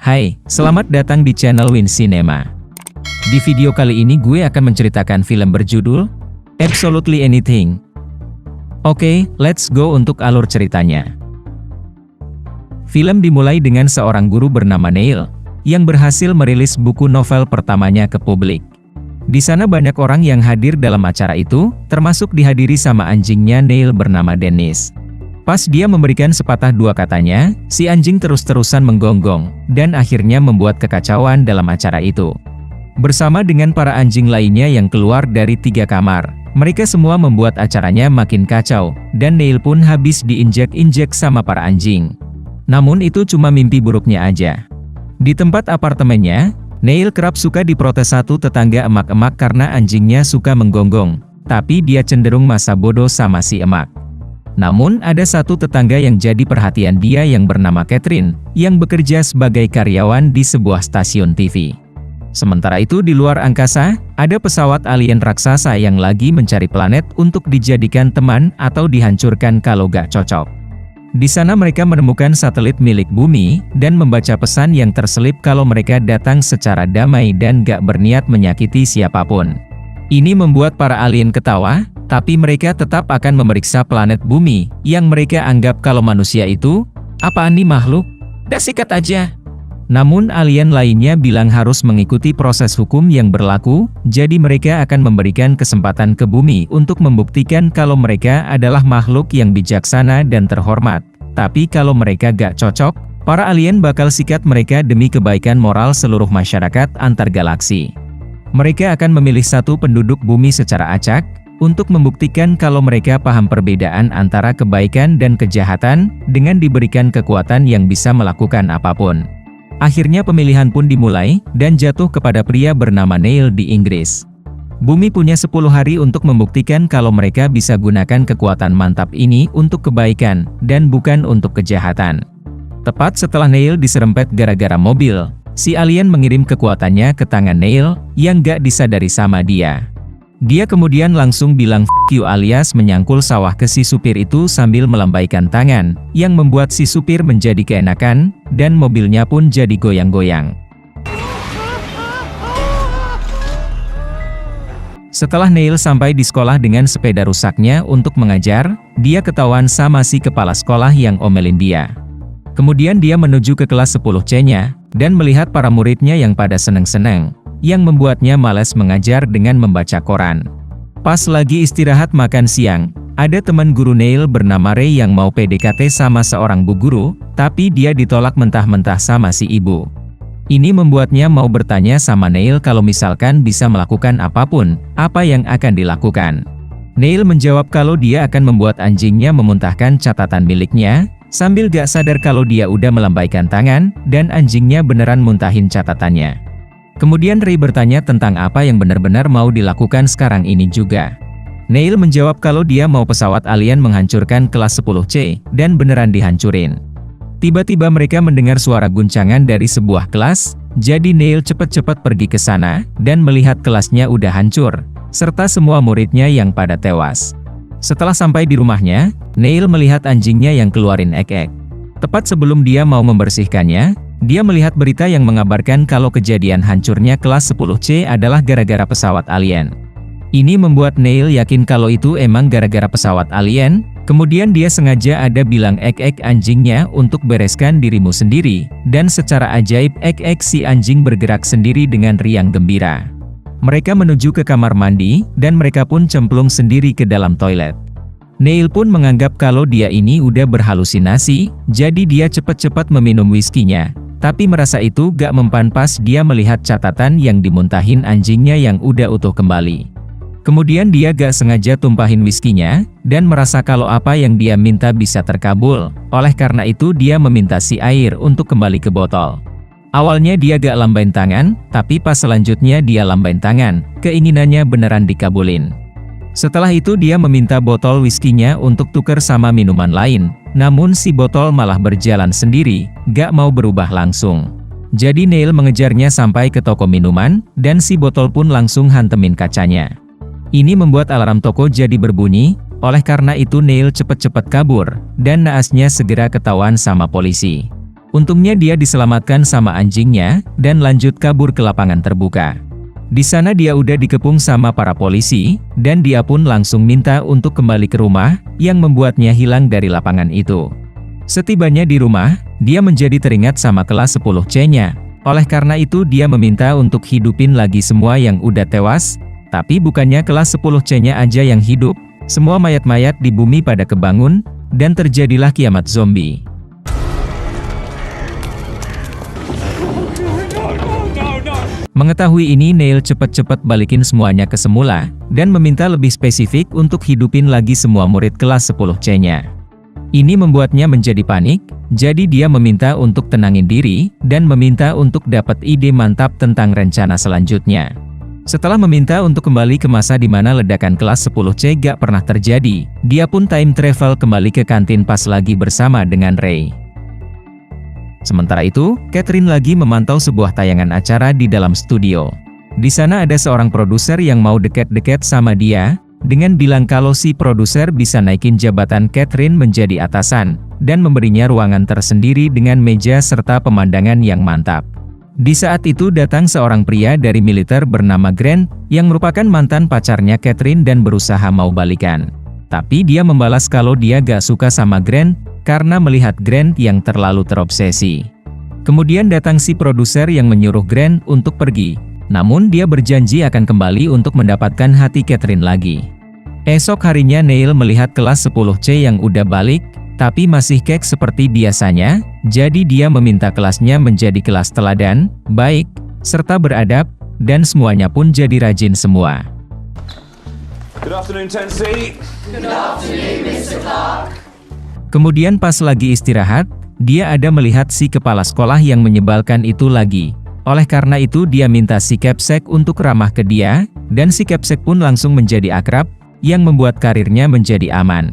Hai, selamat datang di channel Win Cinema. Di video kali ini gue akan menceritakan film berjudul Absolutely Anything. Oke, let's go untuk alur ceritanya. Film dimulai dengan seorang guru bernama Neil, yang berhasil merilis buku novel pertamanya ke publik. Di sana banyak orang yang hadir dalam acara itu, termasuk dihadiri sama anjingnya Neil bernama Dennis. Pas dia memberikan sepatah dua katanya, si anjing terus-terusan menggonggong, dan akhirnya membuat kekacauan dalam acara itu. Bersama dengan para anjing lainnya yang keluar dari 3 kamar, mereka semua membuat acaranya makin kacau, dan Neil pun habis diinjek-injek sama para anjing. Namun itu cuma mimpi buruknya aja. Di tempat apartemennya, Neil kerap suka diprotes satu tetangga emak-emak karena anjingnya suka menggonggong, tapi dia cenderung masa bodoh sama si emak. Namun ada satu tetangga yang jadi perhatian dia yang bernama Catherine, yang bekerja sebagai karyawan di sebuah stasiun TV. Sementara itu di luar angkasa, ada pesawat alien raksasa yang lagi mencari planet untuk dijadikan teman atau dihancurkan kalau gak cocok. Di sana mereka menemukan satelit milik bumi, dan membaca pesan yang terselip kalau mereka datang secara damai dan gak berniat menyakiti siapapun. Ini membuat para alien ketawa, tapi mereka tetap akan memeriksa planet bumi, yang mereka anggap kalau manusia itu, apaan nih makhluk? Dah sikat aja. Namun alien lainnya bilang harus mengikuti proses hukum yang berlaku, jadi mereka akan memberikan kesempatan ke bumi untuk membuktikan kalau mereka adalah makhluk yang bijaksana dan terhormat. Tapi kalau mereka gak cocok, para alien bakal sikat mereka demi kebaikan moral seluruh masyarakat antar galaksi. Mereka akan memilih satu penduduk bumi secara acak, untuk membuktikan kalau mereka paham perbedaan antara kebaikan dan kejahatan, dengan diberikan kekuatan yang bisa melakukan apapun. Akhirnya pemilihan pun dimulai, dan jatuh kepada pria bernama Neil di Inggris. Bumi punya 10 hari untuk membuktikan kalau mereka bisa gunakan kekuatan mantap ini untuk kebaikan, dan bukan untuk kejahatan. Tepat setelah Neil diserempet gara-gara mobil, si alien mengirim kekuatannya ke tangan Neil, yang gak disadari sama dia. Dia kemudian langsung bilang "fuck you" alias menyangkul sawah ke si supir itu sambil melambaikan tangan, yang membuat si supir menjadi keenakan, dan mobilnya pun jadi goyang-goyang. Setelah Neil sampai di sekolah dengan sepeda rusaknya untuk mengajar, dia ketahuan sama si kepala sekolah yang omelin dia. Kemudian dia menuju ke kelas 10C-nya, dan melihat para muridnya yang pada seneng-seneng, yang membuatnya malas mengajar dengan membaca koran. Pas lagi istirahat makan siang, ada teman guru Neil bernama Ray yang mau PDKT sama seorang bu guru, tapi dia ditolak mentah-mentah sama si ibu. Ini membuatnya mau bertanya sama Neil kalau misalkan bisa melakukan apapun, apa yang akan dilakukan. Neil menjawab kalau dia akan membuat anjingnya memuntahkan catatan miliknya, sambil gak sadar kalau dia udah melambaikan tangan, dan anjingnya beneran muntahin catatannya. Kemudian Ray bertanya tentang apa yang benar-benar mau dilakukan sekarang ini juga. Neil menjawab kalau dia mau pesawat alien menghancurkan kelas 10C, dan beneran dihancurin. Tiba-tiba mereka mendengar suara guncangan dari sebuah kelas, jadi Neil cepet-cepet pergi ke sana, dan melihat kelasnya udah hancur, serta semua muridnya yang pada tewas. Setelah sampai di rumahnya, Neil melihat anjingnya yang keluarin ek-ek. Tepat sebelum dia mau membersihkannya, dia melihat berita yang mengabarkan kalau kejadian hancurnya kelas 10C adalah gara-gara pesawat alien. Ini membuat Neil yakin kalau itu emang gara-gara pesawat alien, kemudian dia sengaja ada bilang ek-ek anjingnya untuk bereskan dirimu sendiri, dan secara ajaib ek-ek si anjing bergerak sendiri dengan riang gembira. Mereka menuju ke kamar mandi, dan mereka pun cemplung sendiri ke dalam toilet. Neil pun menganggap kalau dia ini udah berhalusinasi, jadi dia cepat-cepat meminum whiskinya. Tapi merasa itu gak mempan pas dia melihat catatan yang dimuntahin anjingnya yang udah utuh kembali. Kemudian dia gak sengaja tumpahin whiskinya, dan merasa kalau apa yang dia minta bisa terkabul. Oleh karena itu dia meminta si air untuk kembali ke botol. Awalnya dia gak lambain tangan, tapi pas selanjutnya dia lambain tangan, keinginannya beneran dikabulin. Setelah itu dia meminta botol whiskinya untuk tuker sama minuman lain, namun si botol malah berjalan sendiri, gak mau berubah langsung. Jadi Neil mengejarnya sampai ke toko minuman, dan si botol pun langsung hantemin kacanya. Ini membuat alarm toko jadi berbunyi, oleh karena itu Neil cepet-cepet kabur, dan naasnya segera ketahuan sama polisi. Untungnya dia diselamatkan sama anjingnya, dan lanjut kabur ke lapangan terbuka. Di sana dia udah dikepung sama para polisi, dan dia pun langsung minta untuk kembali ke rumah, yang membuatnya hilang dari lapangan itu. Setibanya di rumah, dia menjadi teringat sama kelas 10C-nya. Oleh karena itu dia meminta untuk hidupin lagi semua yang udah tewas, tapi bukannya kelas 10C-nya aja yang hidup, semua mayat-mayat di bumi pada kebangun, dan terjadilah kiamat zombie. Mengetahui ini Neil cepat-cepat balikin semuanya ke semula, dan meminta lebih spesifik untuk hidupin lagi semua murid kelas 10C-nya. Ini membuatnya menjadi panik, jadi dia meminta untuk tenangin diri, dan meminta untuk dapat ide mantap tentang rencana selanjutnya. Setelah meminta untuk kembali ke masa di mana ledakan kelas 10C gak pernah terjadi, dia pun time travel kembali ke kantin pas lagi bersama dengan Ray. Sementara itu, Catherine lagi memantau sebuah tayangan acara di dalam studio. Di sana ada seorang produser yang mau deket-deket sama dia, dengan bilang kalau si produser bisa naikin jabatan Catherine menjadi atasan, dan memberinya ruangan tersendiri dengan meja serta pemandangan yang mantap. Di saat itu datang seorang pria dari militer bernama Grant, yang merupakan mantan pacarnya Catherine dan berusaha mau balikan. Tapi dia membalas kalau dia gak suka sama Grant, karena melihat Grant yang terlalu terobsesi. Kemudian datang si produser yang menyuruh Grant untuk pergi, namun dia berjanji akan kembali untuk mendapatkan hati Catherine lagi. Esok harinya Neil melihat kelas 10C yang udah balik, tapi masih kek seperti biasanya, jadi dia meminta kelasnya menjadi kelas teladan, baik, serta beradab, dan semuanya pun jadi rajin semua. Good afternoon, 10C. Good afternoon, Mr. Clark. Kemudian pas lagi istirahat, dia ada melihat si kepala sekolah yang menyebalkan itu lagi. Oleh karena itu dia minta si Capsek untuk ramah ke dia, dan si Capsek pun langsung menjadi akrab, yang membuat karirnya menjadi aman.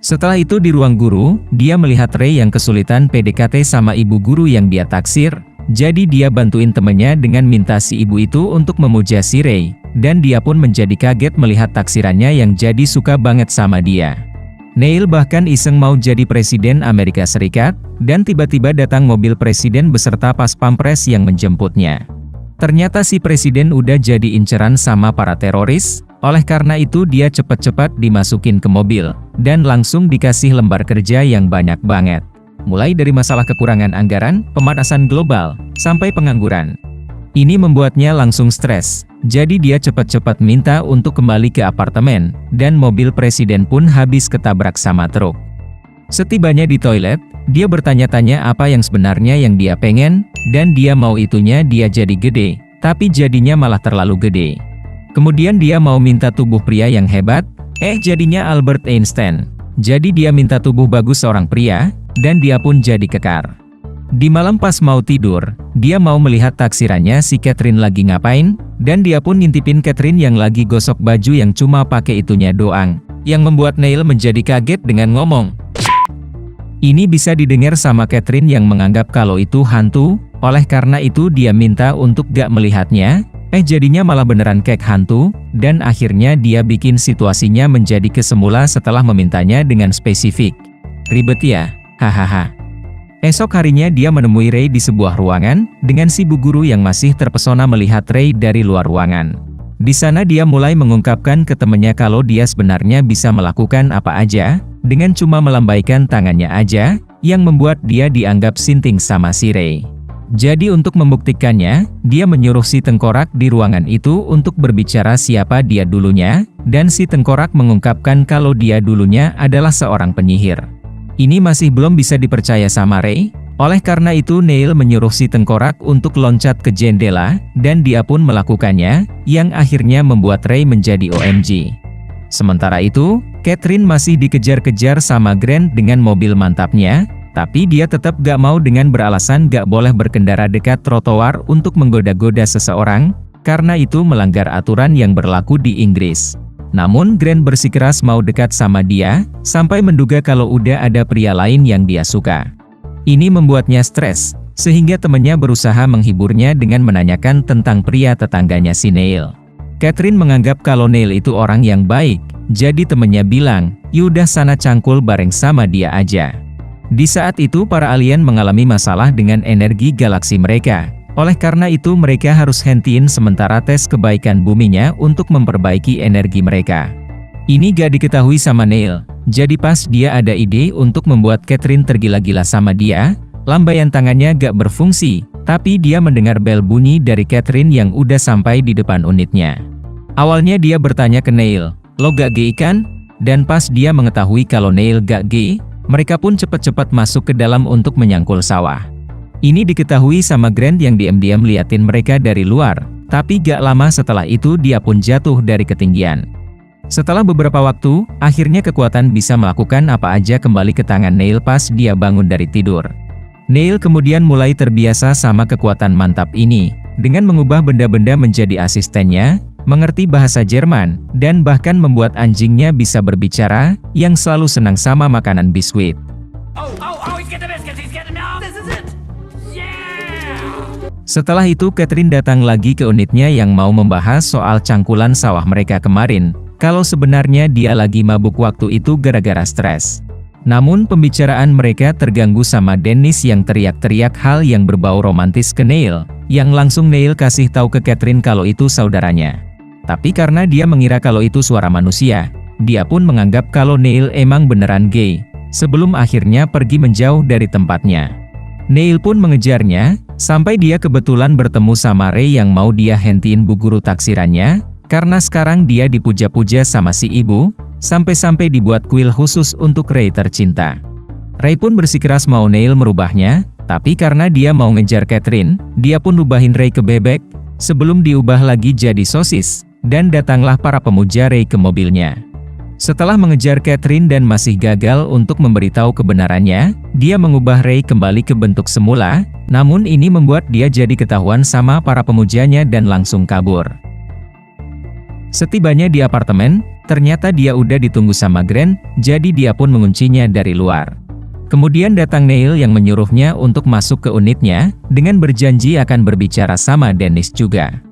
Setelah itu di ruang guru, dia melihat Ray yang kesulitan PDKT sama ibu guru yang dia taksir, jadi dia bantuin temennya dengan minta si ibu itu untuk memuja si Ray, dan dia pun menjadi kaget melihat taksirannya yang jadi suka banget sama dia. Neil bahkan iseng mau jadi presiden Amerika Serikat, dan tiba-tiba datang mobil presiden beserta pas pampres yang menjemputnya. Ternyata si presiden udah jadi inceran sama para teroris, oleh karena itu dia cepat-cepat dimasukin ke mobil, dan langsung dikasih lembar kerja yang banyak banget. Mulai dari masalah kekurangan anggaran, pemanasan global, sampai pengangguran. Ini membuatnya langsung stres, jadi dia cepat-cepat minta untuk kembali ke apartemen, dan mobil presiden pun habis ketabrak sama truk. Setibanya di toilet, dia bertanya-tanya apa yang sebenarnya yang dia pengen, dan dia mau itunya dia jadi gede, tapi jadinya malah terlalu gede. Kemudian dia mau minta tubuh pria yang hebat, jadinya Albert Einstein. Jadi dia minta tubuh bagus seorang pria, dan dia pun jadi kekar. Di malam pas mau tidur, dia mau melihat taksirannya si Catherine lagi ngapain, dan dia pun ngintipin Catherine yang lagi gosok baju yang cuma pakai itunya doang, yang membuat Neil menjadi kaget dengan ngomong. Ini bisa didengar sama Catherine yang menganggap kalau itu hantu, oleh karena itu dia minta untuk gak melihatnya, jadinya malah beneran kek hantu, dan akhirnya dia bikin situasinya menjadi kesemula setelah memintanya dengan spesifik. Ribet ya, hahaha. Esok harinya dia menemui Ray di sebuah ruangan, dengan si bu guru yang masih terpesona melihat Ray dari luar ruangan. Di sana dia mulai mengungkapkan ke temannya kalau dia sebenarnya bisa melakukan apa aja, dengan cuma melambaikan tangannya aja, yang membuat dia dianggap sinting sama si Ray. Jadi untuk membuktikannya, dia menyuruh si tengkorak di ruangan itu untuk berbicara siapa dia dulunya, dan si tengkorak mengungkapkan kalau dia dulunya adalah seorang penyihir. Ini masih belum bisa dipercaya sama Ray, oleh karena itu Neil menyuruh si tengkorak untuk loncat ke jendela, dan dia pun melakukannya, yang akhirnya membuat Ray menjadi OMG. Sementara itu, Catherine masih dikejar-kejar sama Grant dengan mobil mantapnya, tapi dia tetap gak mau dengan beralasan gak boleh berkendara dekat trotoar untuk menggoda-goda seseorang, karena itu melanggar aturan yang berlaku di Inggris. Namun Grant bersikeras mau dekat sama dia, sampai menduga kalau udah ada pria lain yang dia suka. Ini membuatnya stres, sehingga temannya berusaha menghiburnya dengan menanyakan tentang pria tetangganya si Neil. Catherine menganggap kalau Neil itu orang yang baik, jadi temannya bilang, "Yaudah sana cangkul bareng sama dia aja." Di saat itu para alien mengalami masalah dengan energi galaksi mereka. Oleh karena itu mereka harus hentiin sementara tes kebaikan buminya untuk memperbaiki energi mereka. Ini gak diketahui sama Neil. Jadi pas dia ada ide untuk membuat Catherine tergila-gila sama dia, lambaian tangannya gak berfungsi, tapi dia mendengar bel bunyi dari Catherine yang udah sampai di depan unitnya. Awalnya dia bertanya ke Neil, "Lo gak gay kan?" Dan pas dia mengetahui kalau Neil gak gay, mereka pun cepat-cepat masuk ke dalam untuk menyangkul sawah. Ini diketahui sama Grant yang diam-diam liatin mereka dari luar, tapi gak lama setelah itu dia pun jatuh dari ketinggian. Setelah beberapa waktu, akhirnya kekuatan bisa melakukan apa aja kembali ke tangan Neil pas dia bangun dari tidur. Neil kemudian mulai terbiasa sama kekuatan mantap ini, dengan mengubah benda-benda menjadi asistennya, mengerti bahasa Jerman, dan bahkan membuat anjingnya bisa berbicara, yang selalu senang sama makanan biskuit. Setelah itu Catherine datang lagi ke unitnya yang mau membahas soal cangkulan sawah mereka kemarin, kalau sebenarnya dia lagi mabuk waktu itu gara-gara stres. Namun pembicaraan mereka terganggu sama Dennis yang teriak-teriak hal yang berbau romantis ke Neil, yang langsung Neil kasih tahu ke Catherine kalau itu saudaranya. Tapi karena dia mengira kalau itu suara manusia, dia pun menganggap kalau Neil emang beneran gay, sebelum akhirnya pergi menjauh dari tempatnya. Neil pun mengejarnya, sampai dia kebetulan bertemu sama Ray yang mau dia hentiin bu guru taksirannya, karena sekarang dia dipuja-puja sama si ibu, sampai-sampai dibuat kuil khusus untuk Ray tercinta. Ray pun bersikeras mau Neil merubahnya, tapi karena dia mau ngejar Catherine, dia pun ubahin Ray ke bebek, sebelum diubah lagi jadi sosis. Dan datanglah para pemuja Ray ke mobilnya. Setelah mengejar Catherine dan masih gagal untuk memberitahu kebenarannya, dia mengubah Ray kembali ke bentuk semula, namun ini membuat dia jadi ketahuan sama para pemujanya dan langsung kabur. Setibanya di apartemen, ternyata dia udah ditunggu sama Grant, jadi dia pun menguncinya dari luar. Kemudian datang Neil yang menyuruhnya untuk masuk ke unitnya, dengan berjanji akan berbicara sama Dennis juga.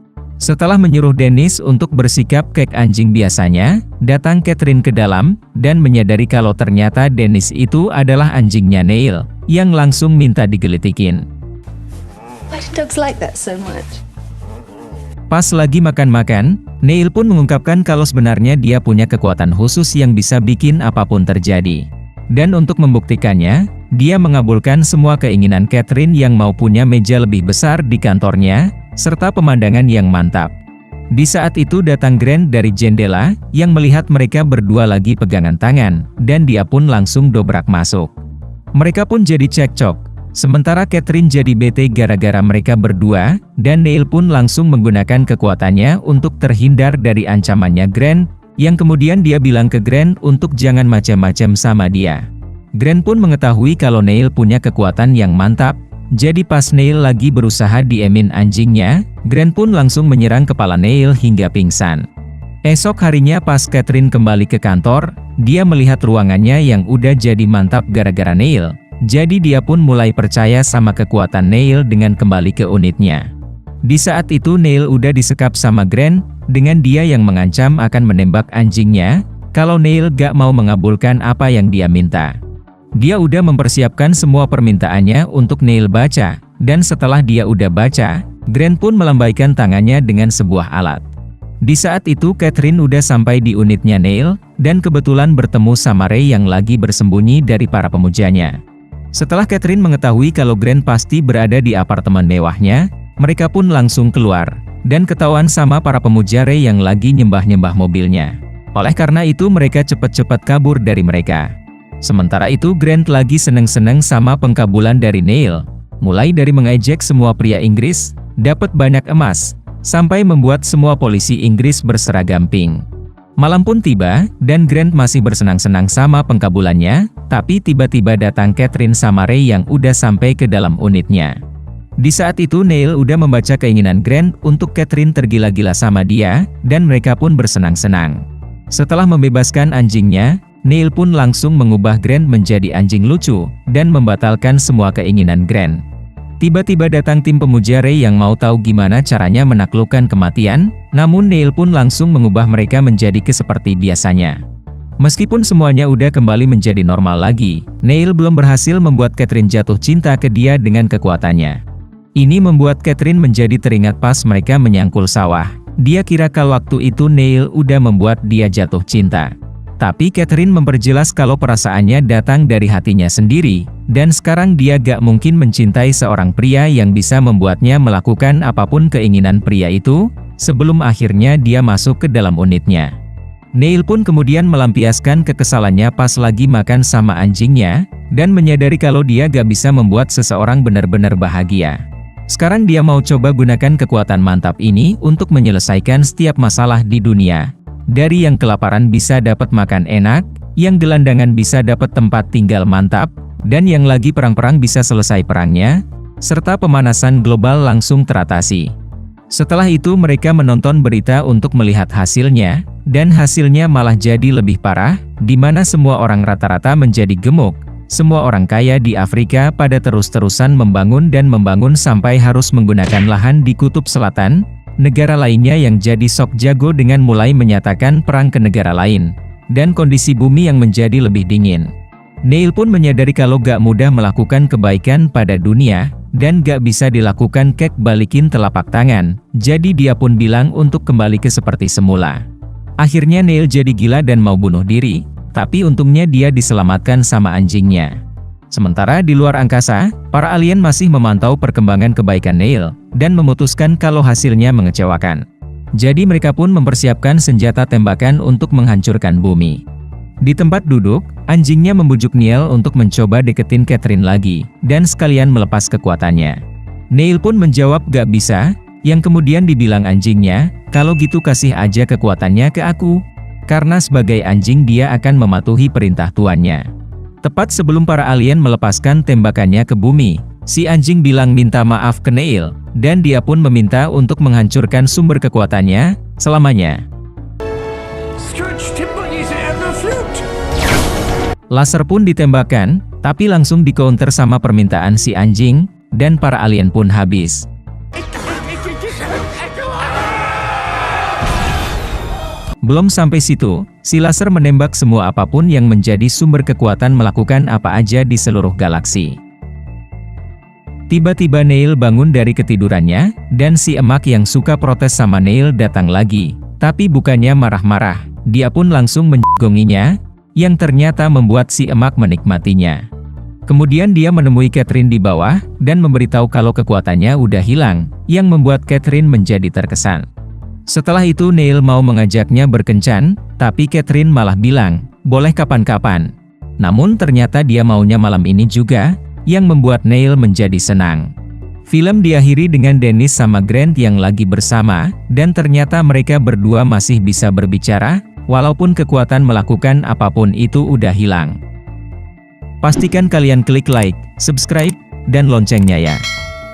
Setelah menyuruh Dennis untuk bersikap kayak anjing biasanya, datang Catherine ke dalam, dan menyadari kalau ternyata Dennis itu adalah anjingnya Neil, yang langsung minta digelitikin. Why do dogs like that so much? Pas lagi makan-makan, Neil pun mengungkapkan kalau sebenarnya dia punya kekuatan khusus yang bisa bikin apapun terjadi. Dan untuk membuktikannya, dia mengabulkan semua keinginan Catherine yang mau punya meja lebih besar di kantornya, serta pemandangan yang mantap. Di saat itu datang Grant dari jendela, yang melihat mereka berdua lagi pegangan tangan, dan dia pun langsung dobrak masuk. Mereka pun jadi cekcok, sementara Catherine jadi bete gara-gara mereka berdua, dan Neil pun langsung menggunakan kekuatannya untuk terhindar dari ancamannya Grant, yang kemudian dia bilang ke Grant untuk jangan macam-macam sama dia. Grant pun mengetahui kalau Neil punya kekuatan yang mantap, jadi pas Neil lagi berusaha diemin anjingnya, Grant pun langsung menyerang kepala Neil hingga pingsan. Esok harinya pas Catherine kembali ke kantor, dia melihat ruangannya yang udah jadi mantap gara-gara Neil, jadi dia pun mulai percaya sama kekuatan Neil dengan kembali ke unitnya. Di saat itu Neil udah disekap sama Grant, dengan dia yang mengancam akan menembak anjingnya, kalau Neil gak mau mengabulkan apa yang dia minta. Dia udah mempersiapkan semua permintaannya untuk Neil baca, dan setelah dia udah baca, Grant pun melambaikan tangannya dengan sebuah alat. Di saat itu Catherine udah sampai di unitnya Neil, dan kebetulan bertemu sama Ray yang lagi bersembunyi dari para pemujanya. Setelah Catherine mengetahui kalau Grant pasti berada di apartemen mewahnya, mereka pun langsung keluar, dan ketahuan sama para pemuja Ray yang lagi nyembah-nyembah mobilnya. Oleh karena itu mereka cepat-cepat kabur dari mereka. Sementara itu Grant lagi seneng-seneng sama pengkabulan dari Neil, mulai dari mengejek semua pria Inggris, dapat banyak emas, sampai membuat semua polisi Inggris berseragam pink. Malam pun tiba, dan Grant masih bersenang-senang sama pengkabulannya, tapi tiba-tiba datang Catherine sama Ray yang udah sampai ke dalam unitnya. Di saat itu Neil udah membaca keinginan Grant untuk Catherine tergila-gila sama dia, dan mereka pun bersenang-senang. Setelah membebaskan anjingnya, Neil pun langsung mengubah Grant menjadi anjing lucu, dan membatalkan semua keinginan Grant. Tiba-tiba datang tim pemuja Ray yang mau tahu gimana caranya menaklukkan kematian, namun Neil pun langsung mengubah mereka menjadi seperti biasanya. Meskipun semuanya udah kembali menjadi normal lagi, Neil belum berhasil membuat Catherine jatuh cinta ke dia dengan kekuatannya. Ini membuat Catherine menjadi teringat pas mereka menyangkul sawah. Dia kira kalau waktu itu Neil udah membuat dia jatuh cinta. Tapi Catherine memperjelas kalau perasaannya datang dari hatinya sendiri, dan sekarang dia gak mungkin mencintai seorang pria yang bisa membuatnya melakukan apapun keinginan pria itu, sebelum akhirnya dia masuk ke dalam unitnya. Neil pun kemudian melampiaskan kekesalannya pas lagi makan sama anjingnya, dan menyadari kalau dia gak bisa membuat seseorang benar-benar bahagia. Sekarang dia mau coba gunakan kekuatan mantap ini untuk menyelesaikan setiap masalah di dunia. Dari yang kelaparan bisa dapat makan enak, yang gelandangan bisa dapat tempat tinggal mantap, dan yang lagi perang-perang bisa selesai perangnya, serta pemanasan global langsung teratasi. Setelah itu mereka menonton berita untuk melihat hasilnya, dan hasilnya malah jadi lebih parah, di mana semua orang rata-rata menjadi gemuk. Semua orang kaya di Afrika pada terus-terusan membangun dan membangun sampai harus menggunakan lahan di Kutub Selatan. Negara lainnya yang jadi sok jago dengan mulai menyatakan perang ke negara lain, dan kondisi bumi yang menjadi lebih dingin. Neil pun menyadari kalau gak mudah melakukan kebaikan pada dunia, dan gak bisa dilakukan kek balikin telapak tangan, jadi dia pun bilang untuk kembali ke seperti semula. Akhirnya Neil jadi gila dan mau bunuh diri, tapi untungnya dia diselamatkan sama anjingnya. Sementara di luar angkasa, para alien masih memantau perkembangan kebaikan Neil, dan memutuskan kalau hasilnya mengecewakan. Jadi mereka pun mempersiapkan senjata tembakan untuk menghancurkan bumi. Di tempat duduk, anjingnya membujuk Neil untuk mencoba deketin Catherine lagi, dan sekalian melepas kekuatannya. Neil pun menjawab gak bisa, yang kemudian dibilang anjingnya, kalau gitu kasih aja kekuatannya ke aku. Karena sebagai anjing dia akan mematuhi perintah tuannya. Tepat sebelum para alien melepaskan tembakannya ke bumi, si anjing bilang minta maaf ke Neil, dan dia pun meminta untuk menghancurkan sumber kekuatannya, selamanya. Laser pun ditembakkan, tapi langsung di-counter sama permintaan si anjing, dan para alien pun habis. Belum sampai situ, si laser menembak semua apapun yang menjadi sumber kekuatan melakukan apa aja di seluruh galaksi. Tiba-tiba Neil bangun dari ketidurannya, dan si emak yang suka protes sama Neil datang lagi. Tapi bukannya marah-marah, dia pun langsung menjegonginya, yang ternyata membuat si emak menikmatinya. Kemudian dia menemui Catherine di bawah, dan memberitahu kalau kekuatannya udah hilang, yang membuat Catherine menjadi terkesan. Setelah itu Neil mau mengajaknya berkencan, tapi Catherine malah bilang, boleh kapan-kapan. Namun ternyata dia maunya malam ini juga, yang membuat Neil menjadi senang. Film diakhiri dengan Dennis sama Grant yang lagi bersama, dan ternyata mereka berdua masih bisa berbicara, walaupun kekuatan melakukan apapun itu udah hilang. Pastikan kalian klik like, subscribe, dan loncengnya ya.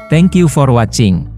Thank you for watching.